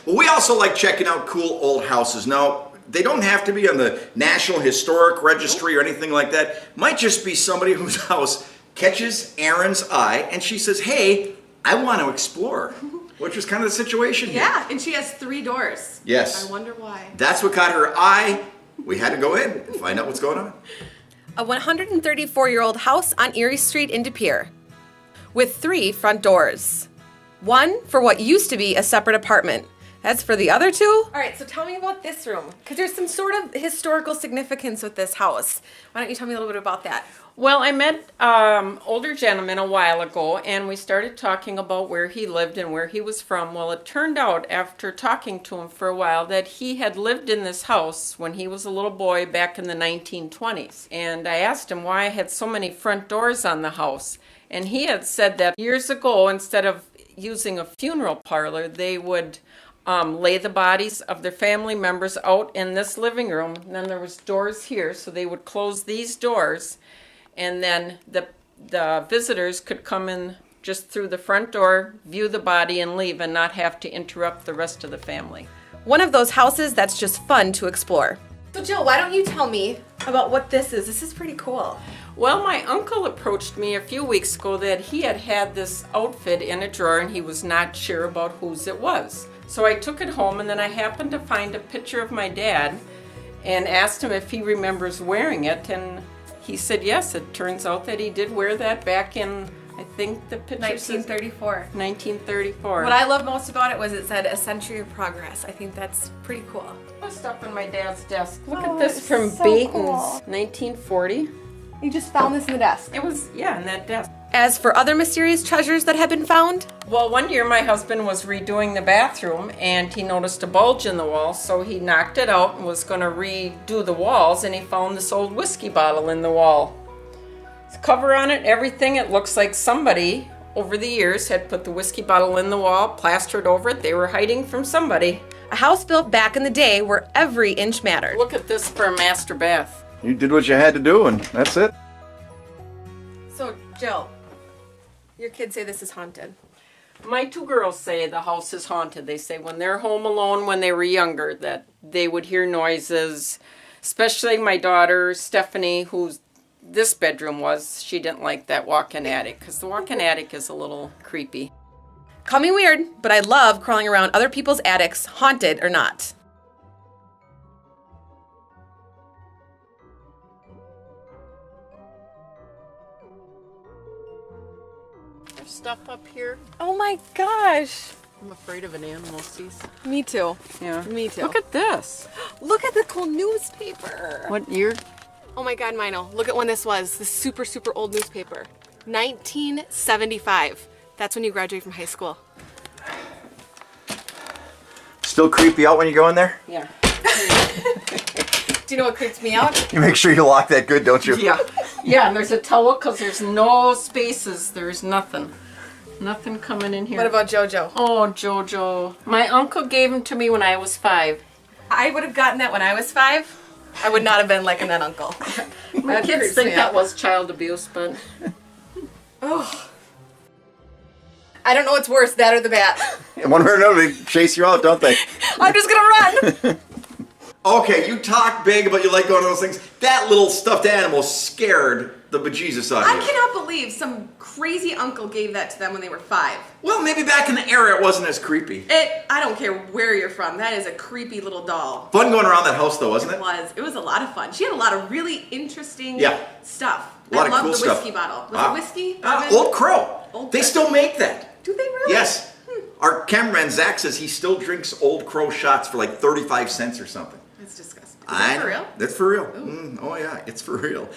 Well, we also like checking out cool old houses. Now, they don't have to be on the National Historic Registry or anything like that. Might just be somebody whose house catches Erin's eye and she says, hey, I want to explore. Which was kind of the situation here. Yeah, and she has 3 doors. Yes. I wonder why. That's what caught her eye. We had to go in and find out what's going on. A 134-year-old house on Erie Street in De Pere with 3 front doors. One for what used to be a separate apartment. As for the other 2? All right, so tell me about this room, because there's some sort of historical significance with this house. Why don't you tell me a little bit about that? Well, I met older gentleman a while ago, and we started talking about where he lived and where he was from. Well, it turned out, after talking to him for a while, that he had lived in this house when he was a little boy back in the 1920s. And I asked him why I had so many front doors on the house. And he had said that years ago, instead of using a funeral parlor, they would lay the bodies of their family members out in this living room. And then there was doors here, so they would close these doors. And then the visitors could come in just through the front door, view the body, and leave, and not have to interrupt the rest of the family. One of those houses that's just fun to explore. So Jill, why don't you tell me about what this is? This is pretty cool. Well, my uncle approached me a few weeks ago that he had this outfit in a drawer and he was not sure about whose it was. So I took it home, and then I happened to find a picture of my dad and asked him if he remembers wearing it, and he said yes. It turns out that he did wear that back in, I think the picture 1934. 1934. What I love most about it was it said a century of progress. I think that's pretty cool. Stuff in my dad's desk. Look Oh, at this it's from so Baton's, cool. 1940. You just found this in the desk. It was, yeah, in that desk. As for other mysterious treasures that have been found, Well, one year my husband was redoing the bathroom and he noticed a bulge in the wall, so he knocked it out and was going to redo the walls, and he found this old whiskey bottle in the wall. The cover on it, everything, it looks like somebody over the years had put the whiskey bottle in the wall, plastered over it. They were hiding from somebody. a house built back in the day where every inch mattered. Look at this for a master bath. You did what you had to do, and that's it. So, Jill, your kids say this is haunted. My 2 girls say the house is haunted. They say when they're home alone when they were younger that they would hear noises, especially my daughter Stephanie, whose this bedroom was. She didn't like that walk-in attic because the walk-in attic is a little creepy. Call me weird, but I love crawling around other people's attics, haunted or not. There's stuff up here. Oh my gosh. I'm afraid of an animal, Cease. Me too. Yeah. Me too. Look at this. Look at the cool newspaper. What year? Oh my God, Mino, look at when this was. This super, super old newspaper. 1975. That's when you graduate from high school. Still creepy out when you go in there? Yeah. Do you know what creeps me out? You make sure you lock that good, don't you? Yeah. Yeah, and there's a towel because there's no spaces. There's nothing. Nothing coming in here. What about JoJo? Oh, Jojo. My uncle gave him to me when I was 5. I would have gotten that when I was 5. I would not have been liking that uncle. My That kids creeps think me that out. was child abuse, but Oh. I don't know what's worse, that or the bat. One way or another, they chase you out, don't they? I'm just gonna run. Okay, you talk big about you like going to those things. That little stuffed animal scared the bejesus out I of you. cannot believe some crazy uncle gave that to them when they were 5. Well, maybe back in the era it wasn't as creepy. I don't care where you're from. That is a creepy little doll. Fun going around that house though, wasn't it? It was a lot of fun. She had a lot of really interesting stuff. A lot I of love cool the stuff. whiskey bottle. Was Wow. it whiskey? Old Crow. Old They Crow. still make that. Do they really? Yes. Our cameraman Zach says he still drinks Old Crow shots for like 35 cents or something. That's disgusting. Is I that for know. real? That's for real. Oh yeah, it's for real.